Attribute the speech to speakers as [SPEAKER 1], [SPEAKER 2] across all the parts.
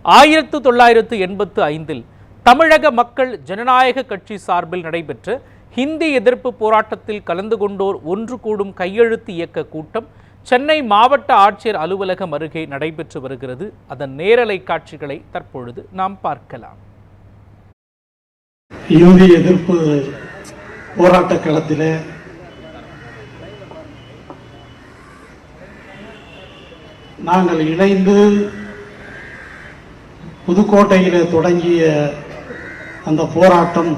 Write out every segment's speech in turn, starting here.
[SPEAKER 1] 1985 தமிழக மக்கள் ஜனநாயக கட்சி சார்பில் நடைபெற்ற ஹிந்தி எதிர்ப்பு போராட்டத்தில் கலந்து கொண்டோர் ஒன்று கூடும் கையெழுத்து இயக்க கூட்டம் சென்னை மாவட்ட ஆட்சியர் அலுவலகம் அருகே நடைபெற்று வருகிறது. அதன் நேரலை காட்சிகளை தற்பொழுது நாம் பார்க்கலாம்.
[SPEAKER 2] ஹிந்தி எதிர்ப்பு போராட்ட களத்திலே நாங்கள் இணைந்து புதுக்கோட்டையிலே தொடங்கிய அந்த போராட்டம்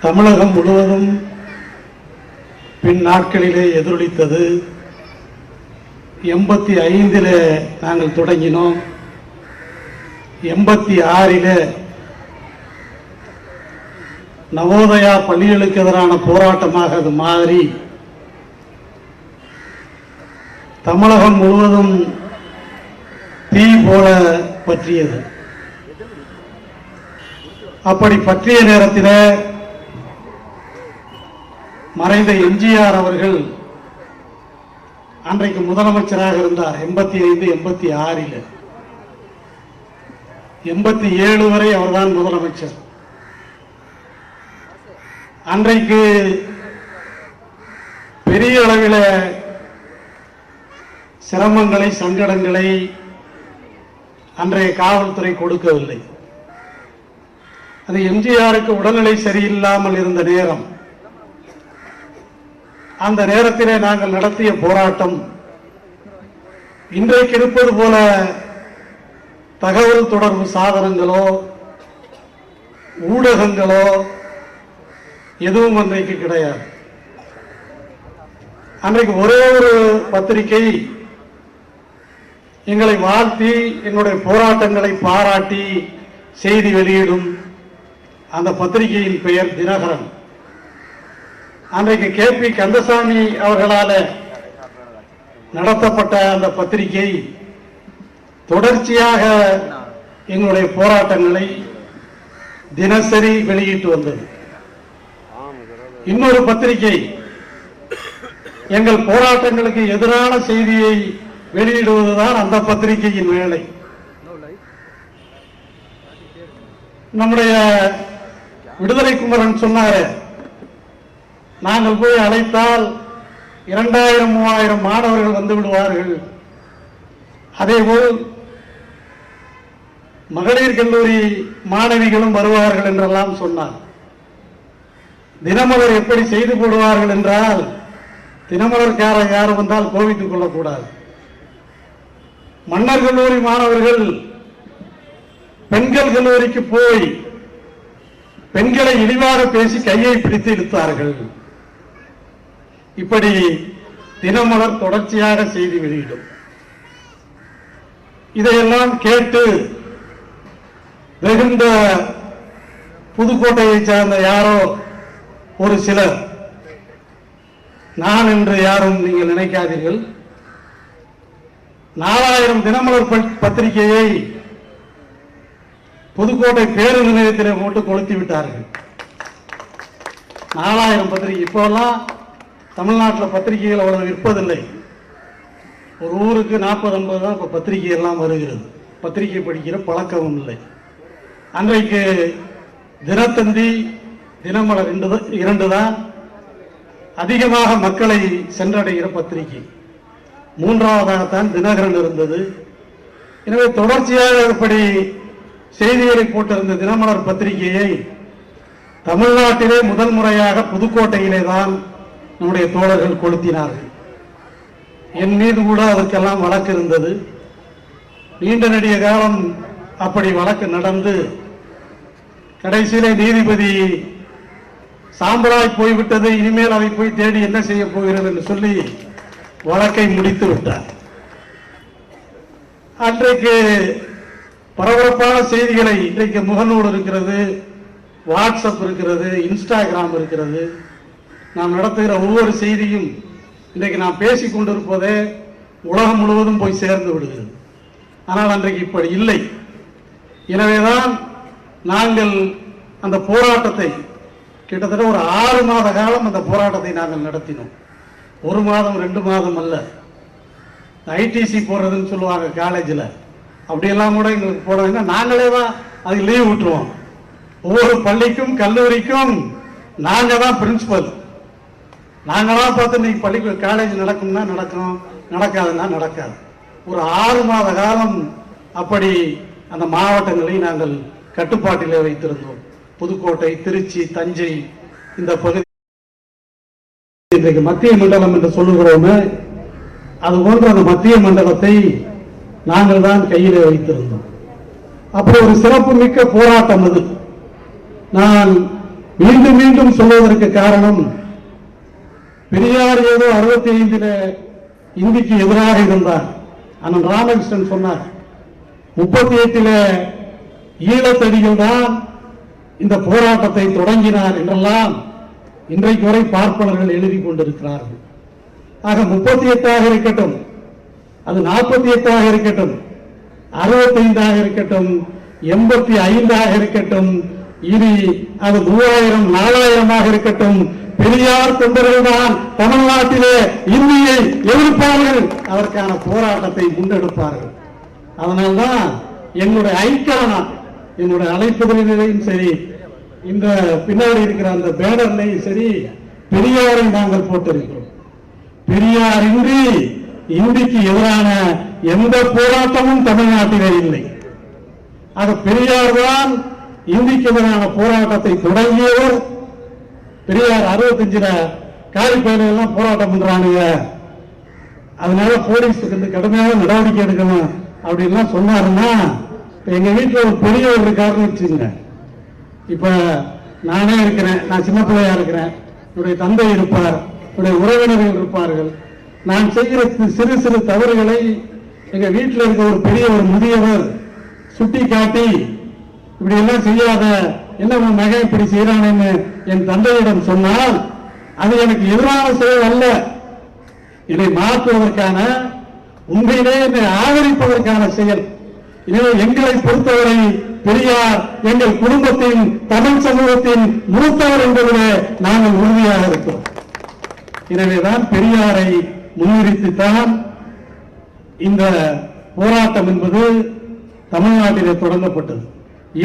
[SPEAKER 2] தமிழகம் முழுவதும் பின் நாட்களிலே எதிரொலித்தது. 85 நாங்கள் தொடங்கினோம். 86 நவோதயா பள்ளிகளுக்கு எதிரான போராட்டமாக அது மாறி தமிழகம் முழுவதும் தீ போல பற்றியது. அப்படி பற்றிய நேரத்தில் மறைந்த எம்ஜிஆர் அவர்கள் அன்றைக்கு முதலமைச்சராக இருந்தார். 85, 86, 87 வரை அவர்தான் முதலமைச்சர். அன்றைக்கு பெரிய அளவில் சிரமங்களை, சங்கடங்களை அன்றைய காவல்துறை கொடுக்கவில்லை. அது எம்ஜிஆருக்கு உடல்நிலை சரியில்லாமல் இருந்த நேரம். அந்த நேரத்திலே நாங்கள் நடத்திய போராட்டம் இன்றைக்கு இருப்பது போல தகவல் தொடர்பு சாதனங்களோ ஊடகங்களோ எதுவும் அன்றைக்கு கிடையாது. அன்றைக்கு ஒரே ஒரு பத்திரிகை எங்களை வாழ்த்தி எங்களுடைய போராட்டங்களை பாராட்டி செய்தி வெளியிடும். அந்த பத்திரிகையின் பெயர் தினகரன். அன்றைக்கு KP கந்தசாமி அவர்களால் நடத்தப்பட்ட அந்த பத்திரிகை தொடர்ச்சியாக எங்களுடைய போராட்டங்களை தினசரி வெளியிட்டு வந்தது. இன்னொரு பத்திரிகை எங்கள் போராட்டங்களுக்கு எதிரான செய்தியை வெளியிடுவதுதான் அந்த பத்திரிகையின் வேலை. நம்முடைய விடுதலை குமரன் சொன்னார், நாங்கள் போய் அழைத்தால் 2000, 3000 மாணவர்கள் வந்து விடுவார்கள். அதேபோல் மகளிர் கல்லூரி மாணவிகளும் வருவார்கள் என்றெல்லாம் சொன்னார். தினமலர் எப்படி செய்து போடுவார்கள் என்றால், தினமலர்கார யாரும் வந்தால் கோபித்துக் கொள்ளக்கூடாது. மன்னர் கல்லூரி மாணவர்கள் பெண்கள் கல்லூரிக்கு போய் பெண்களை இழிவாக பேசி கையை பிடித்து இழுத்தார்கள். இப்படி தினமலர் தொடர்ச்சியாக செய்தி வெளியிடும். இதையெல்லாம் கேட்டு வெகுண்ட புதுக்கோட்டையை சார்ந்த யாரோ ஒரு சிலர், நான் என்று யாரும் நீங்கள் நினைக்காதீர்கள், 4000 தினமலர் பத்திரிகையை புதுக்கோட்டை பேருந்து நிலையத்திலே போட்டு கொளுத்தி விட்டார்கள். 4000 பத்திரிகை. இப்போல்லாம் தமிழ்நாட்டில் பத்திரிகைகள் அவ்வளவு விற்பதில்லை. ஒரு ஊருக்கு 40-50 தான் இப்போ பத்திரிகை எல்லாம் வருகிறது. பத்திரிகை படிக்கிற பழக்கமும் இல்லை. அன்றைக்கு தினத்தந்தி, தினமலர் 2 தான் அதிகமாக மக்களை சென்றடைகிற பத்திரிகை. 3வதாகத்தான் தினகரன் இருந்தது. எனவே தொடர்ச்சியாக இப்படி செய்திகளை போட்டிருந்த தினமலர் பத்திரிகையை தமிழ்நாட்டிலே முதல் முறையாக புதுக்கோட்டையிலே தான் நம்முடைய தோழர்கள் கொளுத்தினார்கள். என் மீது கூட அதற்கெல்லாம் வழக்கு இருந்தது. நீண்ட நெடிய காலம் அப்படி வழக்கு நடந்து கடைசியிலே நீதிபதி சாம்பலாய் போய்விட்டது, இனிமேல் அதை போய் தேடி என்ன செய்ய போகிறது என்று சொல்லி வழக்கை முடித்து விட்டார். அன்றைக்கு பரபரப்பான செய்திகளை, இன்றைக்கு முகநூல் இருக்கிறது, வாட்ஸ்அப் இருக்கிறது, இன்ஸ்டாகிராம் இருக்கிறது. நாம் நடத்துகிற ஒவ்வொரு செய்தியும் இன்றைக்கு நாம் பேசிக் கொண்டிருப்பதே உலகம் முழுவதும் போய் சேர்ந்து விடுகிறது. ஆனால் அன்றைக்கு இப்படி இல்லை. எனவேதான் நாங்கள் அந்த போராட்டத்தை கிட்டத்தட்ட ஒரு 6 மாத காலம் அந்த போராட்டத்தை நாங்கள் நடத்தினோம். 1 மாதம் 2 மாதம் அல்ல. ஐடிசி போடுறதுன்னு சொல்லுவாங்க காலேஜில், அப்படியெல்லாம் கூட எங்களுக்கு போனதுன்னா நாங்களே தான் அதுக்கு லீவ் விட்டுருவோம். ஒவ்வொரு பள்ளிக்கும் கல்லூரிக்கும் நாங்க தான் பிரின்சிபல். நாங்களாம் பார்த்து இன்னைக்கு பள்ளி காலேஜ் நடக்கும்னா நடக்கும், நடக்காதுன்னா நடக்காது. ஒரு 6 மாத காலம் அப்படி அந்த மாவட்டங்களை நாங்கள் கட்டுப்பாட்டிலே வைத்திருந்தோம். புதுக்கோட்டை, திருச்சி, தஞ்சை இந்த பகுதி இன்றைக்கு மத்திய மண்டலம் என்று சொல்லுகிறோமே, அது போன்ற அந்த மத்திய மண்டலத்தை நாங்கள் தான் கையிலே வைத்திருந்தோம். அப்படி ஒரு சிறப்பு மிக்க போராட்டம் அது. நான் மீண்டும் மீண்டும் சொல்வதற்கு காரணம், பெரியார் ஏதோ 65 இந்திக்கு எதிராக இருந்தார். அண்ணன் ராமகிருஷ்ணன் சொன்னார், 38 ஈழத்தடிகள் தான் இந்த போராட்டத்தை தொடங்கினார் என்றெல்லாம் இன்றைக்கு வரை பார்ப்பனர்கள் எழுதி கொண்டிருக்கிறார்கள். ஆக 38 இருக்கட்டும், அது 48 இருக்கட்டும், 65 இருக்கட்டும், 85 இருக்கட்டும், இனி அது 3000 4000 இருக்கட்டும், பெரியார் தொண்டர்கள் தான் தமிழ்நாட்டிலே இந்தியை எதிர்ப்பார்கள், அதற்கான போராட்டத்தை முன்னெடுப்பார்கள். அதனால்தான் என்னுடைய ஐக்கானா, என்னுடைய அழைப்புகளிலையும் சரி, இந்த பின்னாடி இருக்கிற அந்த பேனர்லையும் சரி, பெரியாரை நாங்கள் போட்டிருக்கிறோம். பெரியார் இன்றி இந்திக்கு எதிரான எந்த போராட்டமும் தமிழ்நாட்டிலே இல்லை. ஆக பெரியார் தான் இந்திக்கு எதிரான போராட்டத்தை தொடங்கியவர். பெரியார் 65 காரிப்பேரில் எல்லாம் போராட்டம் பண்றானுங்க, அதனால போலீஸுக்கு கடுமையாக நடவடிக்கை எடுக்கணும் அப்படின்லாம் சொன்னாருன்னா, எங்க வீட்டில் ஒரு பெரியவர் இருக்காருன்னு வச்சுங்க. இப்ப நானே இருக்கிறேன், நான் சின்ன பிள்ளையா இருக்கிறேன், என்னுடைய தந்தை இருப்பார், என்னுடைய உறவினர்கள் இருப்பார்கள். நான் செய்கிற சிறு சிறு தவறுகளை எங்க வீட்டில் இருக்க ஒரு பெரிய ஒரு முதியவர் சுட்டி காட்டி, இப்படி எல்லாம் செய்யாத, என்ன மகன் இப்படி செய்யறானு என் தந்தையிடம் சொன்னால், அது எனக்கு எதிரான செயல் அல்ல, இதை மாற்றுவதற்கான, உண்மையிலே என்னை ஆதரிப்பதற்கான செயல். எனவே எங்களை பொறுத்தவரை பெரியார் எங்கள் குடும்பத்தின், தமிழ் சமூகத்தின் மூத்தவர் என்பதிலே நாங்கள் உறுதியாக இருக்கிறோம். எனவேதான் பெரியாரை முன்னிறுத்தித்தான் இந்த போராட்டம் என்பது தமிழ்நாட்டிலே தொடங்கப்பட்டது.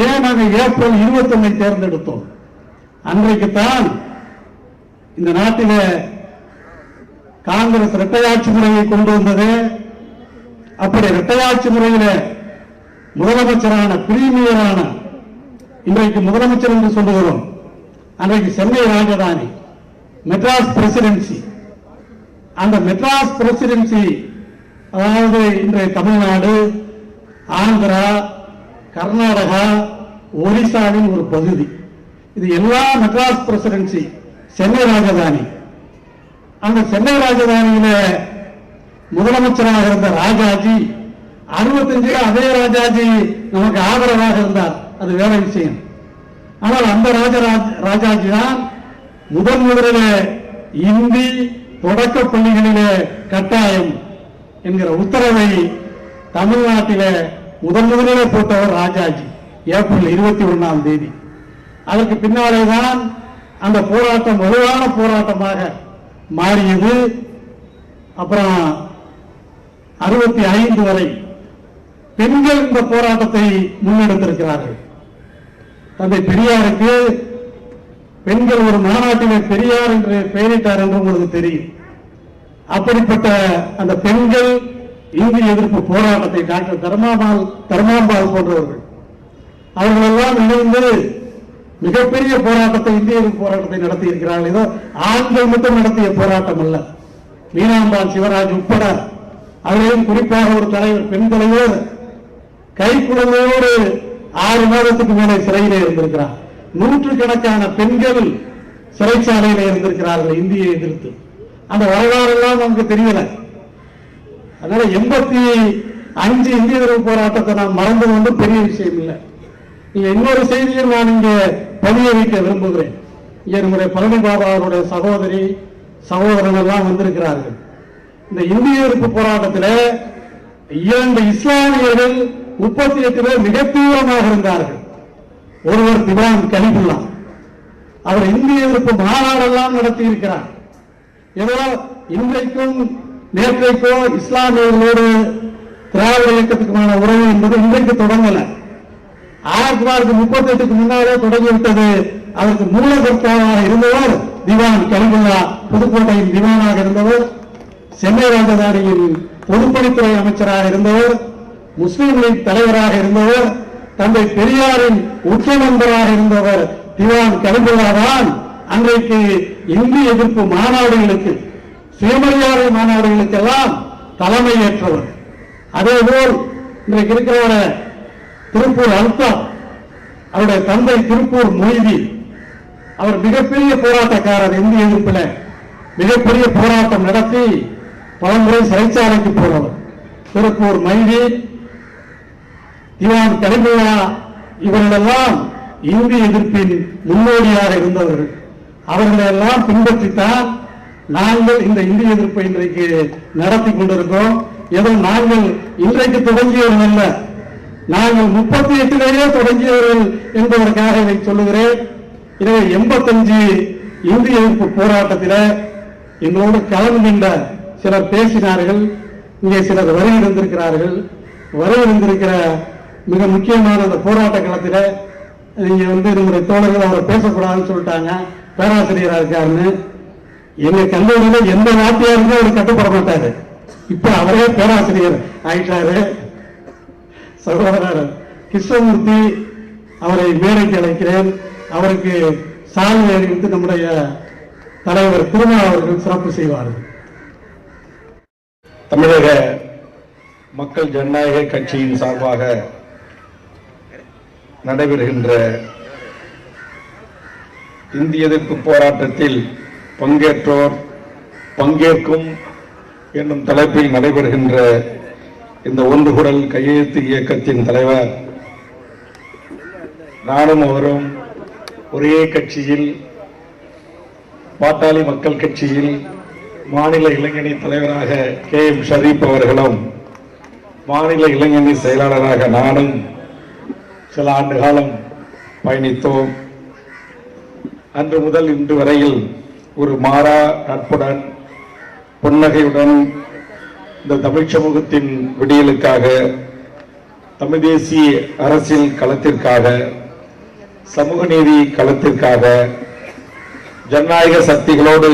[SPEAKER 2] ஏன் நாங்கள் ஏப்ரல் 21 தேர்ந்தெடுத்தோம்? அன்றைக்குத்தான் இந்த நாட்டிலே காங்கிரஸ் இரட்டையாட்சி முறையை கொண்டு வந்தது. அப்படி இரட்டையாட்சி முறையில முதலமைச்சரான, பிரீமியரான, இன்றைக்கு முதலமைச்சர் என்று சொல்லுகிறோம், அன்றைக்கு சென்னை ராஜதானி, மெட்ராஸ் பிரசிடென்சி. அந்த மெட்ராஸ் பிரசிடென்சி, அதாவது இன்றைய தமிழ்நாடு, ஆந்திரா, கர்நாடகா, ஒரிசாவின் ஒரு பகுதி, இது எல்லா மெட்ராஸ் பிரசிடென்சி சென்னை ராஜதானி. அந்த சென்னை ராஜதானியில முதலமைச்சராக இருந்த ராஜாஜி 65 அதே ராஜாஜி நமக்கு ஆதரவாக இருந்தார், அது வேற விஷயம். ஆனால் அந்த ராஜாஜி தான் முதலில் இந்தி தொடக்க பள்ளிகளிலே கட்டாயம் என்கிற உத்தரவை தமிழ்நாட்டிலே முதலிலே போட்டவர் ராஜாஜி, ஏப்ரல் 21 அதற்கு பின்னாலேதான் அந்த போராட்டம் வலுவான போராட்டமாக மாறியது. அப்புறம் 65 வரை பெண்கள் இந்த போராட்டத்தை முன்னெடுத்திருக்கிறார்கள். தந்தை பெரியாருக்கு பெண்கள் ஒரு மாநாட்டிலே பெரியார் என்று பெயரிட்டார் என்று உங்களுக்கு தெரியும். அப்படிப்பட்ட அந்த பெண்கள் இந்திய எதிர்ப்பு போராட்டத்தை டாக்டர் தர்மாம்பாள் போன்றவர்கள் அவர்களெல்லாம் இணைந்து மிகப்பெரிய போராட்டத்தை, இந்திய எதிர்ப்பு போராட்டத்தை நடத்தி இருக்கிறார்கள். ஏதோ ஆண்கள் மட்டும் நடத்திய போராட்டம் அல்ல. மீனாம்பாள் சிவராஜ் உட்பட, அதிலேயும் குறிப்பாக ஒரு தலைவர், பெண் தலைவர் கைக்குழந்தையோடு 6 மாதத்துக்கு மேலே சிறையிலே இருந்திருக்கிறார். 100கணக்கான பெண்கள் சிறைச்சாலையில இருந்திருக்கிறார்கள் இந்தியை எதிர்த்து. அந்த வரலாறெல்லாம் நமக்கு தெரியல. அதனால 85 இந்திய எதிர்ப்பு போராட்டத்தை நாம் மறந்து கொண்டு பெரிய விஷயம் இல்லை. நீங்க இன்னொரு செய்தியை நான் இங்கே பதிய வைக்க விரும்புகிறேன். இங்கே நம்முடைய பழனி பாபா அவருடைய சகோதரி, சகோதரன் எல்லாம் வந்திருக்கிறார்கள். இந்த இந்திய எதிர்ப்பு போராட்டத்தில் 2 இஸ்லாமியர்கள் 38 பேர் மிக தீவிரமாக இருந்தார்கள். ஒருவர் திவான் கலிபுல்லா, அவர் இந்திய எதிர்ப்பு மாநாடெல்லாம் நடத்தி இருக்கிறார். ஏதோ இன்றைக்கும் நேற்றைக்கோ இஸ்லாமியர்களோடு திராவிட இயக்கத்துக்குமான உறவு என்பது இன்றைக்கு தொடங்கல. 1938க்கு முன்னாலே தொடங்கிவிட்டது. அதற்கு மூலகர்த்தாவாக இருந்தவர் திவான் கலிமுல்லா, புதுக்கோட்டையின் திவானாக இருந்தவர், சென்னை ராஜதானியின் பொதுப்பணித்துறை அமைச்சராக இருந்தவர், முஸ்லீம் லீக் தலைவராக இருந்தவர், தந்தை பெரியாரின் உச்ச நண்பராக இருந்தவர் திவான் கலிமுல்லா தான் அன்றைக்கு இந்திய எதிர்ப்பு மாநாடுகளுக்கு, சுயமரியாதை மாநாடுகளுக்கெல்லாம் தலைமை ஏற்றவர். அதேபோல் இன்றைக்கு இருக்கிற திருப்பூர் அல்தாப், அவருடைய தந்தை திருப்பூர் மொய்தி, அவர் மிகப்பெரிய போராட்டக்காரர். இந்திய எதிர்ப்பில் மிகப்பெரிய போராட்டம் நடத்தி பலமுறை சிறைச்சாலைக்கு போனவர். திருப்பூர் மைதி, திவான் கலிமுல்லா இவர்களெல்லாம் இந்திய எதிர்ப்பின் முன்னோடியாக இருந்தவர்கள். அவர்களெல்லாம் பின்பற்றித்தான் நாங்கள் இந்த இந்திய எதிர்ப்பை இன்றைக்கு நடத்தி கொண்டிருக்கிறோம். ஏதோ நாங்கள் இன்றைக்கு தொடங்கியவர்கள் அல்ல, நாங்கள் 38லேயே தொடங்கியவர்கள் என்பதற்காக இதை சொல்லுகிறேன். எனவே 85 இந்திய எதிர்ப்பு போராட்டத்தில் எங்களோடு கலந்துகின்ற சிலர் பேசினார்கள். இங்கே சிலர் வருகின்றிருக்கிறார்கள். வருகின்றிருக்கிற மிக முக்கியமான அந்த போராட்ட களத்தில் நீங்க நம்முடைய தோழர்கள் அவரை பேசக்கூடாதுன்னு சொல்லிட்டாங்க, பேராசிரியராக இருக்காருன்னு. எங்க கல்லூரியில எந்த வாத்தியாருக்கும் அவர் கட்டுப்பட மாட்டாரு. இப்ப அவரே பேராசிரியர் ஆயிட்டாரு. சகோதரர் கிருஷ்ணமூர்த்தி அவரை மேடைக்கு அழைக்கிறேன். அவருக்கு சால்வை அணிவித்து நம்முடைய தலைவர் திருமா அவர்கள் சிறப்பு செய்வார்கள்.
[SPEAKER 3] தமிழக மக்கள் ஜனநாயக கட்சியின் சார்பாக நடைபெறுகின்ற இந்திய எதிர்ப்பு போராட்டத்தில் பங்கேற்றோர் பங்கேற்கும் என்னும் தலைப்பில் நடைபெறுகின்ற இந்த ஒன்றுகுரல் கையெழுத்து இயக்கத்தின் தலைவர் நானும் அவரும் ஒரே கட்சியில், பாட்டாளி மக்கள் கட்சியில் மாநில இளைஞணி தலைவராக KM ஷரீப் அவர்களும், மாநில இளைஞணி செயலாளராக நானும் சில ஆண்டு காலம் பயணித்தோம். அன்று முதல் இன்று வரையில் ஒரு மாறா நட்புடன், புன்னகையுடன் இந்த தமிழ் சமூகத்தின் விடியலுக்காக, தமிழ் தேசிய அரசியல் களத்திற்காக, சமூக நீதி களத்திற்காக ஜனநாயக சக்திகளோடு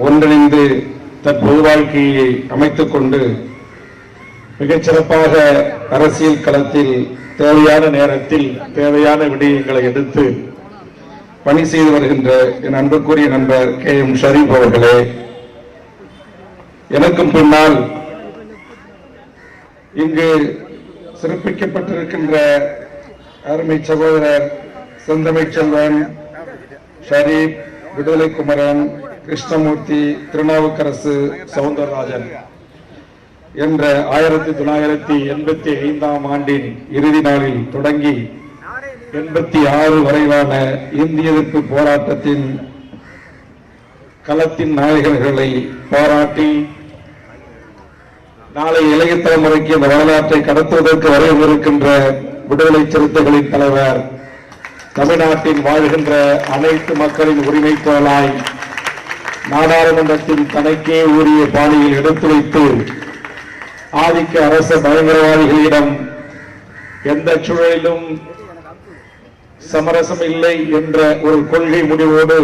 [SPEAKER 3] ஒன்றிணைந்து தன் பொது வாழ்க்கையை அமைத்துக் கொண்டு மிகச்சிறப்பாக அரசியல் களத்தில் தேவையான நேரத்தில் தேவையான விடயங்களை எடுத்து பணி செய்து வருகின்ற என் அன்புக்குரிய நண்பர் KM ஷரீப் அவர்களே, எனக்கும் பின்னால் இங்கு சிறப்பிக்கப்பட்டிருக்கின்ற அருமை சகோதரர் செந்தமிழ் செல்வன், ஷரீப், விடுதலை குமரன், கிருஷ்ணமூர்த்தி, திருநாவுக்கரசு, சவுந்தரராஜன் என்ற 1985 ஆண்டின் இறுதி நாளில் தொடங்கி 86 வரையிலான இந்திய எதிர்ப்பு போராட்டத்தின் களத்தின் நாயகர்களை பாராட்டி நாளை இளைய தலைமுறைக்கு இந்த வரலாற்றை கடத்துவதற்கு வரவிருக்கின்ற விடுதலை சிறுத்தைகளின் தலைவர், தமிழ்நாட்டில் வாழ்கின்ற அனைத்து மக்களின் உரிமை குரலாய் நாடாளுமன்றத்தின் தனக்கே உரிய பாணியில் எடுத்து வைத்து ஆதிக்க அரச பயங்கரவாதிகளிடம் எந்த சூழலிலும் சமரசம் இல்லை என்ற ஒரு கொள்கை முடிவோடு,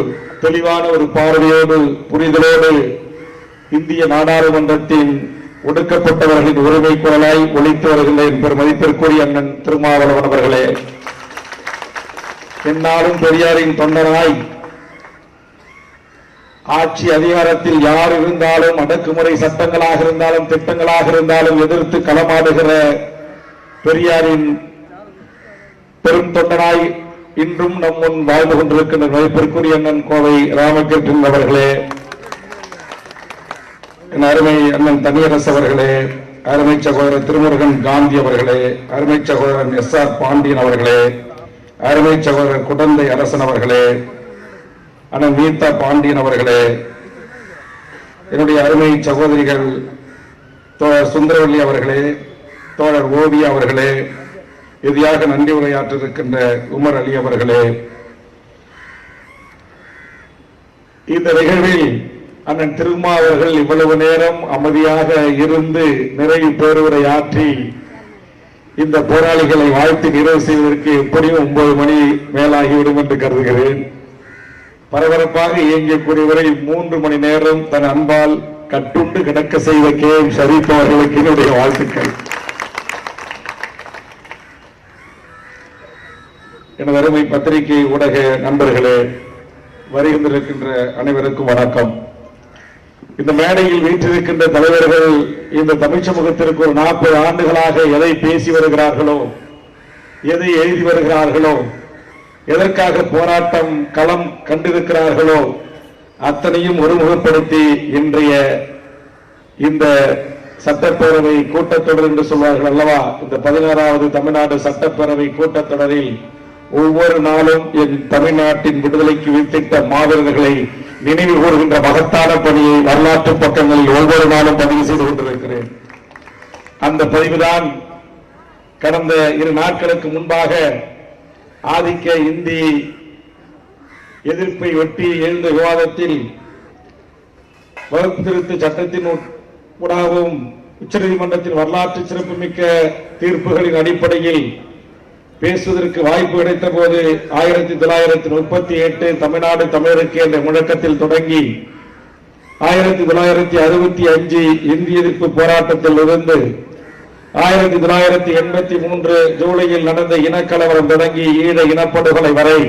[SPEAKER 3] தெளிவான ஒரு பார்வையோடு, புரிதலோடு இந்திய நாடாளுமன்றத்தின் ஒடுக்கப்பட்டவர்களின் உரிமை குரலாய் ஒலித்து வருகின்ற என்பர் மதிப்பிற்குரிய அண்ணன் திருமாவளவன் அவர்களே, என்னாலும் பெரியாரின் தொண்டராய் ஆட்சி அதிகாரத்தில் யார் இருந்தாலும், அடக்குமுறை சட்டங்களாக இருந்தாலும், திட்டங்களாக இருந்தாலும் எதிர்த்து களமாடுகிற பெரியாரின் பெரும் தொண்டனாய் இன்றும் நம் முன் வாழ்ந்து கொண்டிருக்கின்ற மதிப்பிற்குரிய அண்ணன் கோவை ராமகிருஷ்ணன் அவர்களே, என் அருமை அண்ணன் தனியரசு அவர்களே, அருமை சகோதரர் திருமுருகன் காந்தி அவர்களே, அருமை சகோதரன் SR பாண்டியன் அவர்களே, அருமை சகோதரர் குடந்தை அரசன் அவர்களே, அண்ணன் நீதா பாண்டியன் அவர்களே, என்னுடைய அருமை சகோதரிகள் தோழர் சுந்தரவல்லி அவர்களே, தோழர் ஓவியா அவர்களே, இறுதியாக நன்றி உரையாற்றிருக்கின்ற உமர் அலி அவர்களே, இந்த நிகழ்வில் அண்ணன் திருமா அவர்கள் இவ்வளவு நேரம் அமைதியாக இருந்து நிறைவு பேருரை ஆற்றி இந்த போராளிகளை வாழ்த்து நிறைவு செய்வதற்கு எப்படியும் 9 மணி மேலாகிவிடும் என்று கருதுகிறேன். பரபரப்பாக இயங்கக்கூடியவரை 3 மணி நேரம் தன் அன்பால் கட்டுண்டு கிடக்க செய்த KM ஷரீப் அவர்களுக்கு என்னுடைய வாழ்த்துக்கள். எனது அருமை பத்திரிகை ஊடக நண்பர்களே, வருகின்றிருக்கின்ற அனைவருக்கும் வணக்கம். இந்த மேடையில் வீற்றிருக்கின்ற தலைவர்கள் இந்த தமிழ் சமூகத்திற்கு ஒரு 40 ஆண்டுகளாக எதை பேசி வருகிறார்களோ, எதை எழுதி வருகிறார்களோ, எதற்காக போராட்டம் களம் கண்டிருக்கிறார்களோ அத்தனையும் ஒருமுகப்படுத்தி இன்றைய இந்த சட்டப்பேரவை கூட்டத்தொடர் என்று சொல்வார்கள் அல்லவா, இந்த 16வது தமிழ்நாடு சட்டப்பேரவை கூட்டத்தொடரில் ஒவ்வொரு நாளும் என் தமிழ்நாட்டின் விடுதலைக்கு வித்திட்ட மாவீரர்களை நினைவு கூறுகின்ற மகத்தான பணியை வரலாற்று பக்கங்களில் ஒவ்வொரு நாளும் பதிவு செய்து கொண்டிருக்கிறேன். அந்த பதிவுதான் கடந்த 2 நாட்களுக்கு முன்பாக ஆதிக்க இந்தி எதிர்ப்பை ஒட்டி எழுந்த விவாதத்தில் வகுப்பு திருத்த சட்டத்தின் ஊடாகவும் உச்சநீதிமன்றத்தின் வரலாற்று சிறப்புமிக்க தீர்ப்புகளின் அடிப்படையில் பேசுவதற்கு வாய்ப்பு கிடைத்த போது 1938 தமிழ்நாடு தமிழருக்கு என்ற முழக்கத்தில் தொடங்கி 1965 இந்திய எதிர்ப்பு போராட்டத்தில் இருந்து 1983 ஜூலையில் நடந்த இனக்கலவரம் தொடங்கி ஈழ இனப்படுகொலை வரை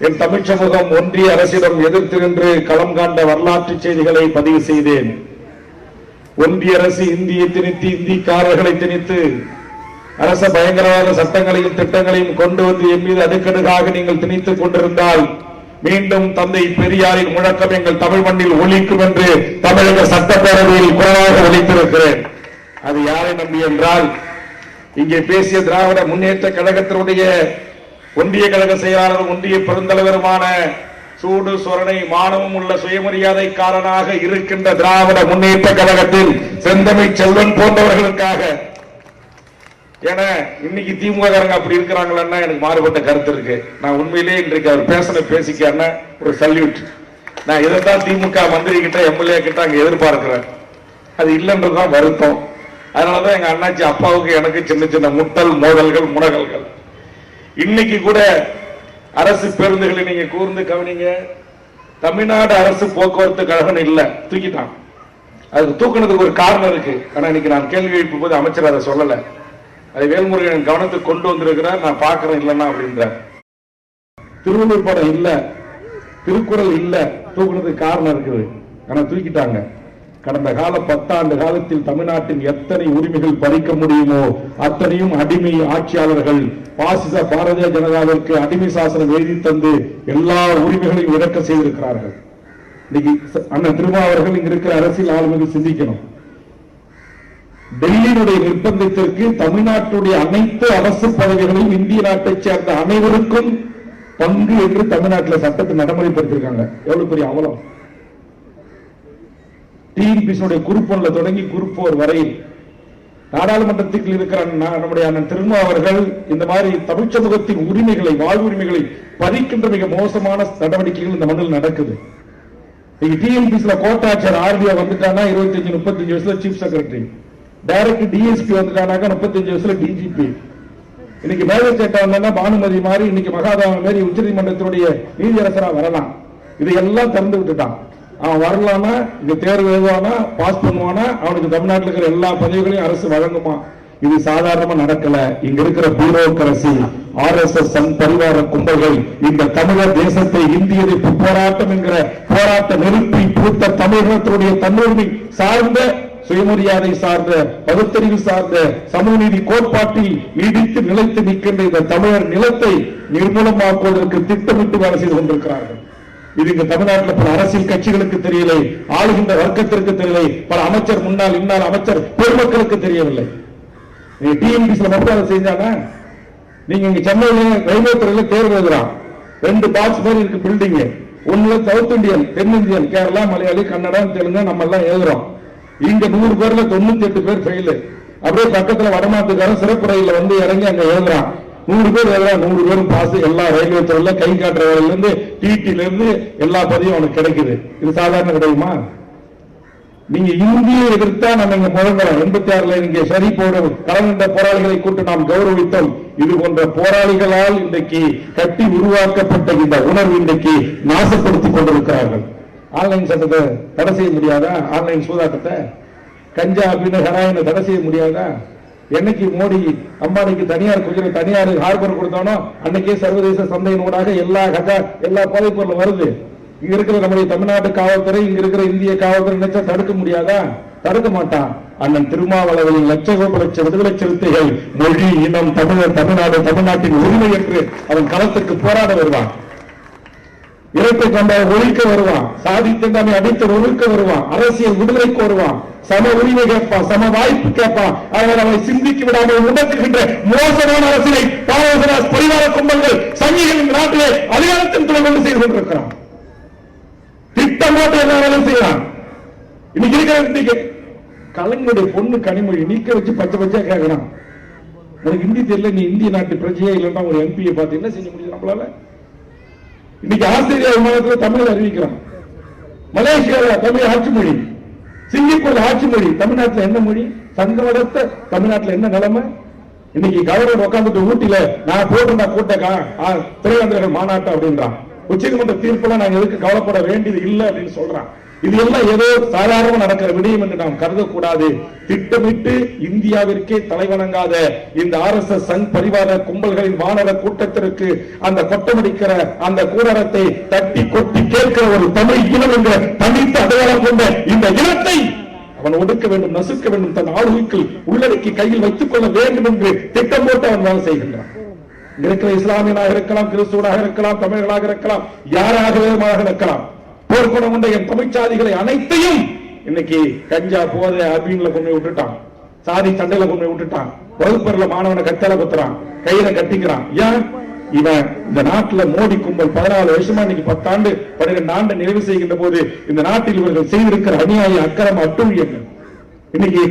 [SPEAKER 3] என் தமிழ் சமூகம் ஒன்றிய அரசிடம் எதிர்த்து நின்று களம் காண்ட வரலாற்று செய்திகளை பதிவு செய்தேன். ஒன்றிய அரசு இந்தியை திணித்து, இந்திக்காரர்களை திணித்து, அரச பயங்கரவாத சட்டங்களையும் திட்டங்களையும் கொண்டு வந்து என் மீது அடுக்கடுக்காக நீங்கள் திணித்துக் கொண்டிருந்தால் மீண்டும் தந்தை பெரியாரின் முழக்கம் எங்கள் தமிழ் மண்ணில் ஒலிக்கும் என்று தமிழக சட்டப்பேரவையில் குரலாக ஒலித்திருக்கிறேன். அது யாரை நம்பி என்றால், இங்கே பேசிய திராவிட முன்னேற்ற கழகத்தினுடைய ஒன்றிய கழக செயலாளர், ஒன்றிய பெருந்தலைவருமான சூடு சொரணை மானமும் உள்ள சுயமரியாதைக்காரனாக இருக்கின்ற திராவிட முன்னேற்ற கழகத்தில் செந்தமிழ் செல்வன் போன்றவர்களுக்காக. ஏன்னா இன்னைக்கு திமுக அப்படி இருக்கிறாங்களா எனக்கு மாறுபட்ட கருத்து இருக்கு. நான் உண்மையிலேயே இன்றைக்கு அவர் பேசிக்க ஒரு சல்யூட். நான் இதைத்தான் திமுக மந்திரி கிட்ட எம்எல்ஏ கிட்ட அங்க எதிர்பார்க்கிறேன். அது இல்லைன்றதுதான் வருத்தம். அதனாலதான் எங்க அண்ணாச்சி அப்பாவுக்கு எனக்கு சின்ன சின்ன முட்டல் மோதல்கள் முனகல்கள். இன்னைக்கு கூட அரசு பேருந்துகளை நீங்க கூர்ந்து கவனிங்க, தமிழ்நாடு அரசு போக்குவரத்து கழகம் இல்ல, தூக்கிட்டான். அதுக்கு தூக்கினதுக்கு ஒரு காரணம் இருக்கு. ஆனா இன்னைக்கு நான் கேள்வி எழுப்பும் போது அமைச்சர் அதை சொல்லல. அதை வேல்முருகன் கவனத்துக்கு கொண்டு வந்திருக்கிறார். நான் பாக்குறேன் இல்லைன்னா அப்படின்ற திருவள்ளுவர் படம் இல்ல, திருக்குறள் இல்ல, தூக்குனதுக்கு காரணம் இருக்குது. ஆனா தூக்கிட்டாங்க. கடந்த கால 10 ஆண்டு காலத்தில் தமிழ்நாட்டின் எத்தனை உரிமைகள் பறிக்க முடியுமோ அத்தனையும் அடிமை ஆட்சியாளர்கள் பாசிச பாரதிய ஜனதாவிற்கு அடிமை சாசனம் எழுதி தந்து எல்லா உரிமைகளையும் இழக்க செய்திருக்கிறார்கள். இன்னைக்கு அண்ணன் திருமா அவர்கள் இங்க இருக்கிற அரசியல் ஆளுமைகள் சிந்திக்கணும். டெல்லியினுடைய நிர்பந்தத்திற்கு தமிழ்நாட்டுடைய அனைத்து அரசு பதவிகளையும் இந்திய நாட்டைச் சேர்ந்த அனைவருக்கும் பங்கு என்று தமிழ்நாட்டில் சட்டத்தை நடைமுறைப்படுத்திருக்காங்க. எவ்வளவு பெரிய அவலம்! டிஎன்பிசியுடைய குரூப் 1 தொடங்கி குரூப் 4 வரையில் நாடாளுமன்றத்தில் இருக்கிற நம்முடைய அண்ணன் திருமா அவர்கள் இந்த மாதிரி தமிழ் சமூகத்தின் உரிமைகளை, வாழ்வுரிமைகளை பறிக்கின்ற மிக மோசமான நடவடிக்கைகள் இந்த மண்ணில் நடக்குது. டிஎன்பிசில கோட்டாட்சியர் ஆர்டிஓ வந்துட்டானா 25-35 வயசுல சீஃப் செக்ரட்டரி, டைரக்ட் டிஎஸ்பி வந்துட்டானாக்கா 35 வயசுல டிஜிபி. இன்னைக்கு மேஜிஸ்ட்ரேட்டா வந்தா பானுமதி மாதிரி, இன்னைக்கு மகாதாம மாதிரி உச்சநீதிமன்றத்தினுடைய நீதியரசரா வரலாம். இதையெல்லாம் திறந்து விட்டுட்டான். அவன் வரலாமா, இங்க தேர்வு எழுதுவானா, பாஸ் பண்ணுவானா, அவனுக்கு தமிழ்நாட்டில் இருக்கிற எல்லா பதவிகளையும் அரசு வழங்குமா? இது சாதாரணமா நடக்கல. இங்க இருக்கிற பியூரோக்ரசி, RSS பரிவார கும்பல்கள் இந்த தமிழர் தேசத்தை இந்திய எதிர்ப்பு போராட்டம் என்கிற போராட்ட நெருப்பி பூத்த தமிழகத்தினுடைய தன்னுரிமை சார்ந்த, சுயமரியாதை சார்ந்த, பகுத்தறிவு சார்ந்த, சமூக நீதி கோட்பாட்டில் நீடித்து நிலைத்து நிற்கின்ற இந்த தமிழர் நிலத்தை நிர்மூலமாக்குவதற்கு திட்டமிட்டு வேலை செய்து கொண்டிருக்கிறார்கள். இது இங்க தமிழ்நாட்டில் பல அரசியல் கட்சிகளுக்கு தெரியலை, ஆளுகின்ற வர்க்கத்திற்கு தெரியலை, பல அமைச்சர் முன்னாள் இன்னாள் அமைச்சர் பெருமக்களுக்கு தெரியவில்லை. நீங்க டிஎன்பிசில மட்டும் அதை செஞ்சானா? நீங்க இங்க சென்னையில ரயில்வே துறையில தேர்வு எழுதுறான். 2 பாக்ஸ் மாதிரி இருக்கு பில்டிங். ஒண்ணுல சவுத் இந்தியன், தென்னிந்தியன், கேரளா, மலையாளி, கன்னடம், தெலுங்கு நம்ம எல்லாம் எழுதுறோம். இங்க 100 பேர்ல 98 பேர் ஃபெயில். அப்படியே பக்கத்துல வடமாட்டுக்காரன் சிறப்பு ரயில வந்து இறங்கி அங்க எழுதுறான். 100 பேர் 100 பேரும் பாஸ். எல்லா ரயில்வே துறையில கை காட்டுற வேலையில இருந்து டிடில இருந்து எல்லா பதிவும் அவனுக்கு கிடைக்குது. இது சாதாரண கிடைக்குமா? நீங்க இந்தியை எதிர்த்தா நம்ம இங்க முழங்குறோம். 86ல இங்கே சரி போடும் கலந்த போராளிகளை கூட்டு நாம் கௌரவித்தோம். இது போன்ற போராளிகளால் இன்றைக்கு கட்டி உருவாக்கப்பட்ட இந்த உணர்வு இன்றைக்கு நாசப்படுத்திக் கொண்டிருக்கிறார்கள். ஆன்லைன் சட்டத்தை தடை செய்ய முடியாதா? ஆன்லைன் சூதாட்டத்தை, கஞ்சா அப்படின்னு ஹெராயினை தடை செய்ய முடியாதா? என்னைக்கு மோடி அம்பானிக்கு தனியார் குஜராத் தனியார் ஹார்பர் கொடுத்தானோ அன்னைக்கே சர்வதேச சந்தையின் ஊடாக எல்லா போதைப் பொருளும் வருது. இங்க இருக்கிற நம்முடைய தமிழ்நாட்டு காவல்துறை, இங்க இருக்கிற இந்திய காவல்துறை நினைச்சா தடுக்க முடியாதா? தடுக்க மாட்டான். அண்ணன் திருமாவளவனின் லட்ச விடுதலை சிறுத்தைகள் மொழி, இனம், தமிழ்நாட்டின் உரிமை என்று அவன் களத்துக்கு போராட வருவான். இரட்டை கொண்ட ஒழிக்க வருவான். சாதி திண்டாமை அடித்து ஒழுக்க வருவான். அரசியல் விடுதலைக்கு வருவான். சம உரிமை கேட்பான், சம வாய்ப்பு கேட்பான். ஆனால் அவனை சிந்திக்க விடாமல் உணர்த்துகின்ற மோசமான அரசியலை பரிவார கும்பல்கள் சங்கிகள் நாட்டிலே அதிகாரத்தின் துணை கொண்டு செய்து கொண்டிருக்கிறான். திட்டம் போட்டு என்ன செய்யறான்? இன்னைக்கு இருக்கிற கலைஞருடைய பொண்ணு கனிமொழி நீக்க வச்சு பச்சை கேட்கிறான். உனக்கு ஹிந்தி தெரியல, நீ இந்திய நாட்டு பிரஜையே இல்லைன்னா ஒரு எம்பியை பார்த்து என்ன செய்ய முடியும் நம்மளால? இன்னைக்கு ஆஸ்திரேலியா விமானத்தில் தமிழ் அறிவிக்கிறான். மலேசியாவில் தமிழ் ஆட்சி மொழி, சிங்கப்பூர்ல ஆட்சி மொழி. தமிழ்நாட்டில் என்ன மொழி? சங்கமடத்த தமிழ்நாட்டில் என்ன நிலைமை? இன்னைக்கு கவர்னர் உட்காந்துட்டு ஊட்டியில நான் போட்டு கூட்டக்கா திரையந்திரர்கள் மாநாட்டம் அப்படின்றான். உச்சநீதிமன்ற தீர்ப்பெல்லாம் நாங்க எதுக்கு கவலைப்பட வேண்டியது இல்லை அப்படின்னு சொல்றான். இது எல்லாம் ஏதோ சாதாரண நடக்கிற விடயம் என்று நாம் கருதக்கூடாது. திட்டமிட்டு இந்தியாவிற்கே தலைவணங்காத இந்த RSS சங் பரிவார கும்பல்களின் வானர கூட்டத்திற்கு அந்த கொட்டமடிக்கிற அந்த கூடாரத்தை தட்டி கொட்டி கேட்கிற ஒரு தமிழ் இனம் என்ற தனித்த அடையாளம் கொண்ட இந்த இனத்தை அவன் ஒடுக்க வேண்டும், நசுக்க வேண்டும், தன் ஆளுமைக்குள் உள்ளடக்கி கையில் வைத்துக் கொள்ள வேண்டும் என்று திட்டம் போட்டு அவன் வேலை செய்கின்றான். இருக்கிற இஸ்லாமியனாக இருக்கலாம், கிறிஸ்துவனாக இருக்கலாம், தமிழர்களாக இருக்கலாம், யாராக இருக்கலாம், போர்க்குணம் கொண்ட என் தமிழ்ச்சாதிகளை அனைத்தையும் இன்னைக்கு கஞ்சா போதை அபீன்ல கொண்டு விட்டுட்டான். சாதி சண்டையில கொண்டு விட்டுட்டான். வகுப்பர்ல மாணவனை கத்தால குத்துறான், கையில கட்டிக்கிறான். ஏன்? இவன் இந்த நாட்டுல மோடி கும்பல் 14 வருஷமா இன்னைக்கு 10 ஆண்டு 12 ஆண்டு நிறைவு செய்கின்ற போது இந்த நாட்டில் இவர்கள் செய்திருக்கிற அநியாய அக்கிரம அட்டூழியங்கள் இன்னைக்கு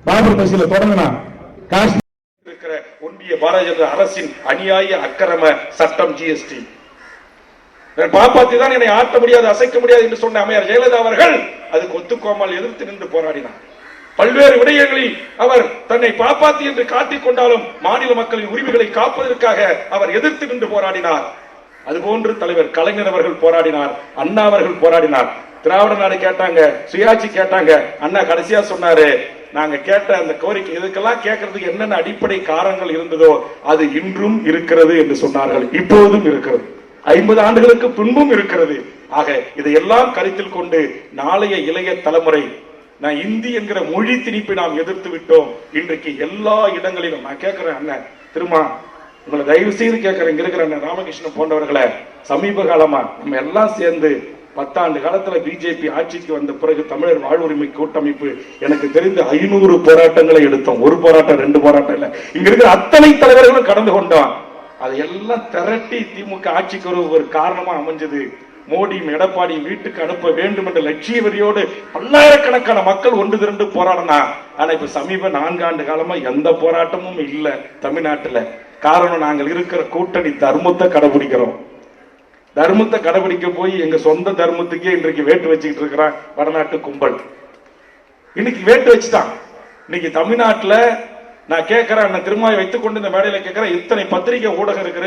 [SPEAKER 3] பாபர் மசீல தொடங்கினா காஷ்மீர் இருக்கிற ஒன்றிய பாரதிய அரசின் அநியாய அக்கிரம சட்டம் GST பாப்பாத்தி தான் என்னை ஆட்ட முடியாது, அசைக்க முடியாது என்று சொன்ன அம்மையார் ஜெயலலிதா அவர்கள் அதுக்கு ஒத்துக்கோமல் எதிர்த்து நின்று போராடினார். பல்வேறு விடயங்களில் அவர் தன்னை பாப்பாத்தி என்று காட்டிக் கொண்டாலும் மாநில மக்களின் உரிமைகளை காப்பதற்காக அவர் எதிர்த்து நின்று போராடினார். அதுபோன்று தலைவர் கலைஞர் அவர்கள் போராடினார், அண்ணா அவர்கள் போராடினார். திராவிட நாடு கேட்டாங்க, சுயாட்சி கேட்டாங்க. அண்ணா கடைசியா சொன்னாரு, நாங்க கேட்ட அந்த கோரிக்கை இதுக்கெல்லாம் கேட்கறதுக்கு என்னென்ன அடிப்படை காரணங்கள் இருந்ததோ அது இன்றும் இருக்கிறது என்று சொன்னார்கள். இப்போதும் இருக்கிறது, 50 ஆண்டுகளுக்கு பின்பும் இருக்கிறது. ஆக இதையெல்லாம் கருத்தில் கொண்டு நாளைய இளைய தலைமுறை நான் இந்தி என்கிற மொழி திணிப்பை நாம் எதிர்த்து விட்டோம். இன்றைக்கு எல்லா இடங்களிலும் நான் கேட்கிறேன், அண்ணன் திருமா உங்களை தயவு செய்து கேட்கிறேன், இங்க இருக்கிற அண்ணன் ராமகிருஷ்ணன் போன்றவர்களை சமீப காலமா நம்ம எல்லாம் சேர்ந்து 10 ஆண்டு காலத்துல பிஜேபி ஆட்சிக்கு வந்த பிறகு தமிழர் வாழ்வுரிமை கூட்டமைப்பு எனக்கு தெரிந்து 500 போராட்டங்களை எடுத்தோம். ஒரு போராட்டம் 2 போராட்டம் இல்ல, இங்க இருக்கிற அத்தனை தலைவர்களும் கடந்து கொண்டோம். அதையெல்லாம் திரட்டி திமுக ஆட்சிக்கு ஒரு காரணமா அமைஞ்சது. மோடியும் எடப்பாடியும் வீட்டுக்கு அனுப்ப வேண்டும் என்ற லட்சிய வரியோடு பல்லாயிரக்கணக்கான மக்கள் ஒன்று திரண்டு போராடினா. ஆனா இப்ப சமீப 4 ஆண்டு காலமா எந்த போராட்டமும் இல்ல தமிழ்நாட்டுல. காரணம், நாங்கள் இருக்கிற கூட்டணி தர்மத்தை கடைபிடிக்கிறோம். தர்மத்தை கடைபிடிக்க போய் எங்க சொந்த தர்மத்துக்கே இன்றைக்கு வேட்டு வச்சுக்கிட்டு இருக்கிறான் வடநாட்டு கும்பல். இன்னைக்கு வேட்டு வச்சுட்டான். இன்னைக்கு தமிழ்நாட்டுல நான் கேட்கிறேன், திருமாவை வைத்துக் கொண்டு இந்த மேடையில கேட்கிறேன், இத்தனை பத்திரிகை ஊடகம் இருக்கிற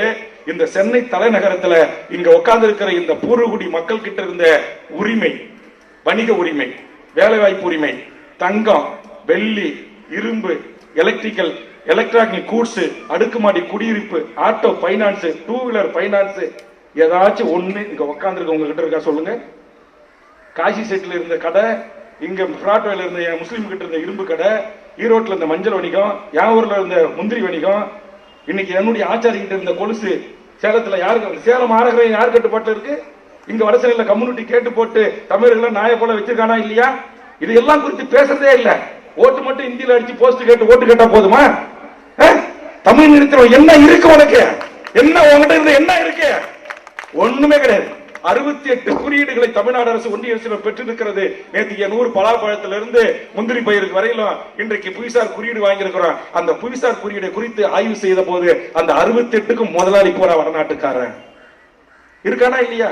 [SPEAKER 3] இந்த சென்னை தலைநகரத்துல இங்க உட்கார்ந்து இருக்கிற இந்த பூர்வகுடி மக்கள் கிட்ட இருந்த உரிமை, வணிக உரிமை, வேலை வாய்ப்பு உரிமை, தங்கம், வெள்ளி, இரும்பு, எலக்ட்ரிக்கல், எலக்ட்ரானிக் கூட்ஸ், அடுக்குமாடி குடியிருப்பு, ஆட்டோ பைனான்ஸ், 2 வீலர் பைனான்ஸ், ஏதாச்சும் ஒண்ணு இங்க உட்கார்ந்து இருக்க உங்க கிட்ட இருக்கா சொல்லுங்க? காசி செட்டில் இருந்த கடை, இங்க பிராட்வேல இருந்த முஸ்லீம் கிட்ட இருந்த இரும்பு கடை, ஈரோட்ல இருந்த மஞ்சள் வணிகம், யாவூர்ல இருந்த முந்திரி வணிகம், இன்னைக்கு என்னுடைய ஆச்சாரி கிட்ட இருந்த கொலுசு சேலத்துல யாருக்கு, சேலம் ஆரகரை யார் கட்டுப்பாட்டு இருக்கு? இங்க வடசென்னையில கம்யூனிட்டி கேட்டு போட்டு தமிழர்களை நாய போல வச்சிருக்கானா இல்லையா? இது எல்லாம் குறித்து பேசுறதே இல்ல. ஓட்டு மட்டும் இந்தியில அடிச்சு போஸ்ட் கேட்டு ஓட்டு கேட்டா போதுமா? தமிழ் நிறுத்தம் என்ன இருக்கு உனக்கு? என்ன உங்ககிட்ட இருந்து என்ன இருக்கு? ஒண்ணுமே கிடையாது. 68 குறியீடுகளை தமிழ்நாடு அரசு ஒன்றிய அரசு பெற்றிருக்கிறது. நேற்று 100 பலாப்பழத்திலிருந்து முந்திரி பயிருக்கு வரையிலும் இன்றைக்கு புவிசார் குறியீடு வாங்கியிருக்கிறோம். அந்த புவிசார் குறியீடு குறித்து ஆய்வு செய்த போது அந்த 68க்கும் முதலாளி போற வடநாட்டுக்காரன் இருக்கானா இல்லையா?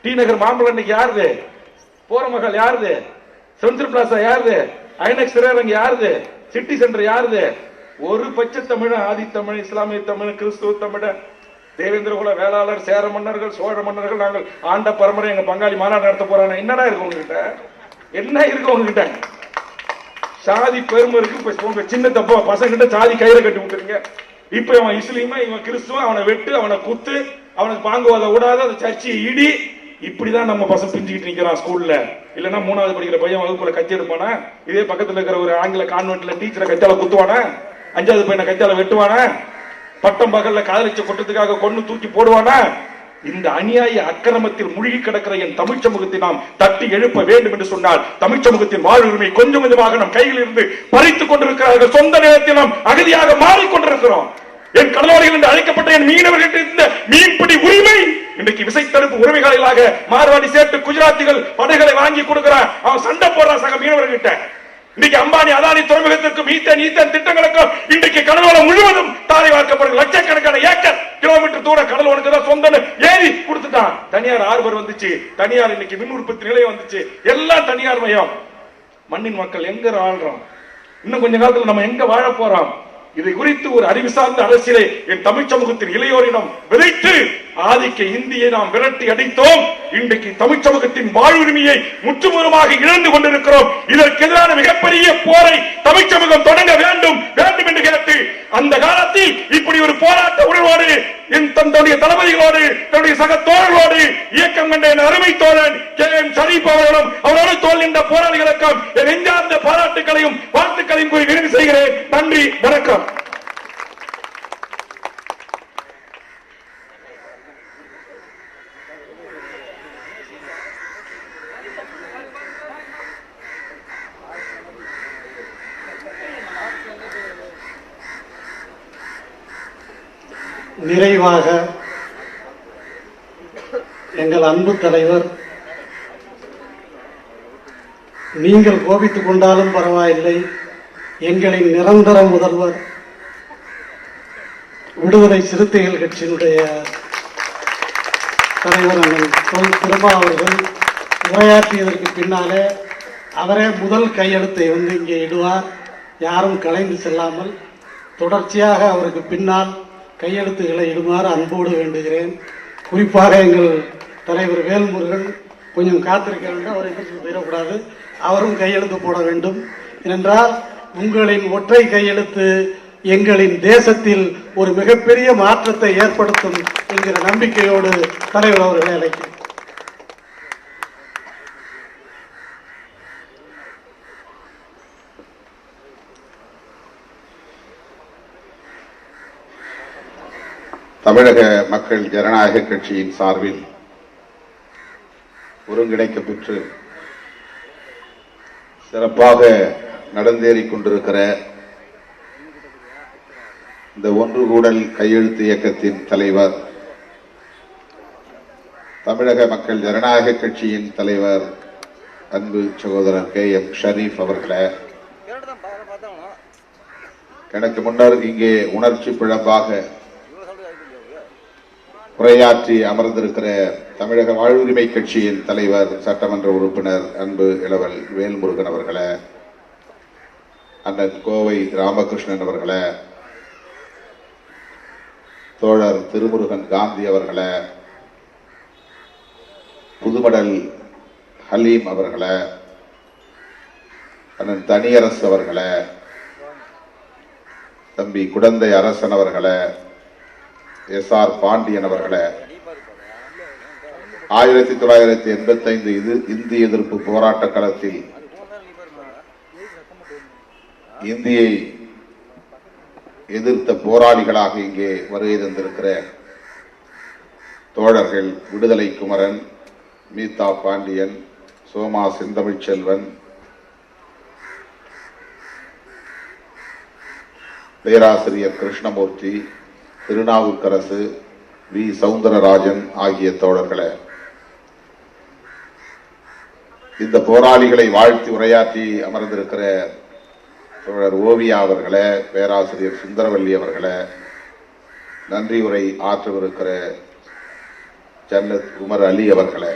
[SPEAKER 3] டி நகர் மாம்பழம் இன்னைக்கு யாருது? போரமகள் யாருது? சென்ட்ரல் பிளாசா யாருது? ஐநெக்ஸ் திரையரங்கு யாருது? சிட்டி சென்டர் யாருது? ஒரு பச்சை தமிழ், ஆதி தமிழ், இஸ்லாமிய தமிழ், கிறிஸ்துவ தமிழ், தேவேந்திரகுல வேளாளர், சேர மன்னர்கள், சோழ மன்னர்கள், நாங்கள் ஆண்ட பரம்பரை எங்க பங்காளி மாநாடு நடத்த போறாங்க. என்னடா இருக்கு உங்ககிட்ட? என்ன இருக்கு உங்ககிட்ட? சாதி பெருமை இருக்கு. சின்ன தப்பா பசங்கிட்ட சாதி கயிறை கட்டி விட்டுறீங்க. இப்ப இவன் இஸ்லீமா, இவன் கிறிஸ்துவன், அவனை வெட்டு, அவனை குத்து, அவனுக்கு பாங்குவாத விடாத, அந்த சர்ச்சையை இடி. இப்படிதான் நம்ம பசங்க பிஞ்சுக்கிட்டு நிக்கிறான் ஸ்கூல்ல. இல்லன்னா 3வது படிக்கிற பையன் வகுப்புல கத்தி எடுப்பானா? இதே பக்கத்துல இருக்கிற ஒரு ஆங்கில கான்வென்ட்ல டீச்சரை கத்தியால குத்துவானா? 5வது பையனை கத்தியால வெட்டுவானா? பட்டம் பகல்ல காதலிச்ச கொட்டத்துக்காக கொண்டு தூக்கி போடுவானா? இந்த அநியாய அக்கிரமத்தில் மூழ்கி கிடக்கிற என் தமிழ் சமூகத்தை நாம் தட்டி எழுப்ப வேண்டும் என்று சொன்னால் தமிழ் சமூகத்தின் வாழ்வுரிமை கொஞ்சம் கொஞ்சமாக நம் கையில் இருந்து பறித்துக் கொண்டிருக்கிறார்கள். சொந்த நேரத்தில் நாம் அகதியாக மாறிக்கொண்டிருக்கிறோம். என் கடலோடிகள் என்று அழைக்கப்பட்ட என் மீனவர்கள் இருந்த மீன்பிடி உரிமை இன்றைக்கு விசைத்தடுப்பு உரிமைகளாக மார்வாடி சேட்டு குஜராத்திகள் படைகளை வாங்கி கொடுக்கிறான். அவன் சண்டை போடுறான் சக மீனவர்கிட்ட. இன்னைக்கு அம்பானி அதானி துறைமுகத்திற்கும் ஈத்தன் திட்டங்களுக்கும் இன்றைக்கு கடலோரம் முழுவதும் தாரை வார்க்கப்படுகிற லட்சக்கணக்கான ஏக்கர் கிலோமீட்டர் தூர கடலோருக்கு தான் சொந்த ஏறி கொடுத்துட்டான். தனியார் ஆர்பர் வந்துச்சு, தனியார் இன்னைக்கு மின் உற்பத்தி நிலையம் வந்துச்சு, எல்லாம் தனியார் மயம். மண்ணின் மக்கள் எங்க வாழ்றோம்? இன்னும் கொஞ்ச காலத்தில் நம்ம எங்க வாழ போறோம்? இதை குறித்து ஒரு அறிவு சார்ந்த அரசியலை என் தமிழ் சமூகத்தின் இளையோரிடம் விதைத்து ஆதிக்க இந்தியை நாம் விரட்டி அடித்தோம். இன்றைக்கு தமிழ் சமூகத்தின் வாழ்வுரிமையை முற்றுமுழுமாக இழந்து கொண்டிருக்கிறோம். இதற்கு எதிரான மிகப்பெரிய போரை தமிழ் சமூகம் தொடங்க வேண்டும் வேண்டும் என்று கேட்டு அந்த காலத்தில் இப்படி ஒரு போராட்ட உணர்வோடு தன்னுடைய தளபதிகளோடு தன்னுடைய சக தோழர்களோடு இயக்கம் கண்ட என் அருமை தோழன் KM ஷரீப் அவர்களும் அவரோடு தோல் நின்ற போராளிகளுக்கும் என் நெஞ்சார்ந்த பாராட்டுகளையும் வாழ்த்துக்களையும் கூறி நிறைவு செய்கிறேன். நன்றி, வணக்கம்.
[SPEAKER 2] நிறைவாக எங்கள் அன்பு தலைவர், நீங்கள் கோபித்துக் கொண்டாலும் பரவாயில்லை, எங்களின் நிரந்தர முதல்வர் விடுதலை சிறுத்தைகள் கட்சியினுடைய தலைவர் அண்ணன் தொல் திருமா அவர்கள் உரையாற்றியதற்கு பின்னாலே அவரே முதல் கையெழுத்தை இங்கே இடுவார். யாரும் கலைந்து செல்லாமல் தொடர்ச்சியாக அவருக்கு பின்னால் கையெழுத்துக்களை இடுமாறு அன்போடு வேண்டுகிறேன். குறிப்பாக எங்கள் தலைவர் வேல்முருகன் கொஞ்சம் காத்திருக்க வேண்டும். அவர் எதிர்த்து போயிடக்கூடாது, அவரும் கையெழுத்து போட வேண்டும். ஏனென்றால் உங்களின் ஒற்றை கையெழுத்து எங்களின் தேசத்தில் ஒரு மிகப்பெரிய மாற்றத்தை ஏற்படுத்தும் என்கிற நம்பிக்கையோடு தலைவர் அவர்களை அழைக்கிறேன்.
[SPEAKER 4] தமிழக மக்கள் ஜனநாயக கட்சியின் சார்பில் ஒருங்கிணைக்க பெற்று சிறப்பாக நடந்தேறிக் கொண்டிருக்கிற இந்த ஒன்று கூடல் கையெழுத்து இயக்கத்தின் தலைவர், தமிழக மக்கள் ஜனநாயக கட்சியின் தலைவர் அன்பு சகோதரர் KM ஷரீப் அவர்களே, எனக்கு முன்னர் இங்கே உணர்ச்சி பிழம்பாக உரையாற்றி அமர்ந்திருக்கிற தமிழக வாழ்வுரிமை கட்சியின் தலைவர் சட்டமன்ற உறுப்பினர் அன்பு இளவல் வேல்முருகன் அவர்களே, அண்ணன் கோவை ராமகிருஷ்ணன் அவர்களே, தோழர் திருமுருகன் காந்தி அவர்களே, புதுமடல் ஹலீம் அவர்களே, அண்ணன் தனியரசு அவர்களே, தம்பி குடந்தை அரசன் அவர்களே, SR பாண்டியன் அவர்களே, 1985 இந்திய எதிர்ப்பு போராட்ட களத்தில் இந்தியை எதிர்த்த போராளிகளாக இங்கே வருகை தந்திருக்கிற தோழர்கள் விடுதலை குமரன், மீதா பாண்டியன், சோமா செந்தமிழ்ச்செல்வன், பேராசிரியர் கிருஷ்ணமூர்த்தி, திருநாவுக்கரசு, வி சவுந்தரராஜன் ஆகிய தோழர்களே, இந்த போராளிகளை வாழ்த்தி உரையாற்றி அமர்ந்திருக்கிற தோழர் ஓவியா அவர்களே, பேராசிரியர் சுந்தரவல்லி அவர்களே, நன்றி உரை ஆற்றவிருக்கிற ஜன்னத் உமர் அலி அவர்களே,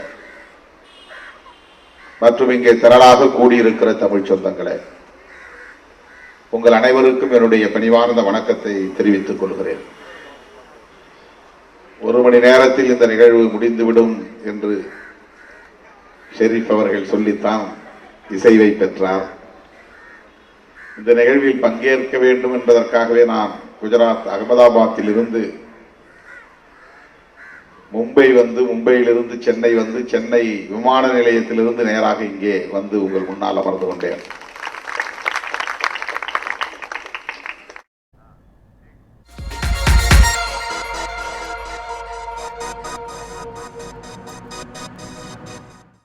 [SPEAKER 4] மற்றும் இங்கே திரளாக கூடியிருக்கிற தமிழ் சொந்தங்களே, உங்கள் அனைவருக்கும் என்னுடைய பணிவார்ந்த வணக்கத்தை தெரிவித்துக் கொள்கிறேன். 1 மணி நேரத்தில் இந்த நிகழ்வு முடிந்துவிடும் என்று ஷெரீப் அவர்கள் சொல்லித்தான் இசைவை பெற்றார். இந்த நிகழ்வில் பங்கேற்க வேண்டும் என்பதற்காகவே நான் குஜராத் அகமதாபாத்தில் இருந்து மும்பை வந்து, மும்பையிலிருந்து சென்னை வந்து, சென்னை விமான நிலையத்திலிருந்து நேராக இங்கே வந்து உங்கள் முன்னால் அமர்ந்து கொண்டேன்.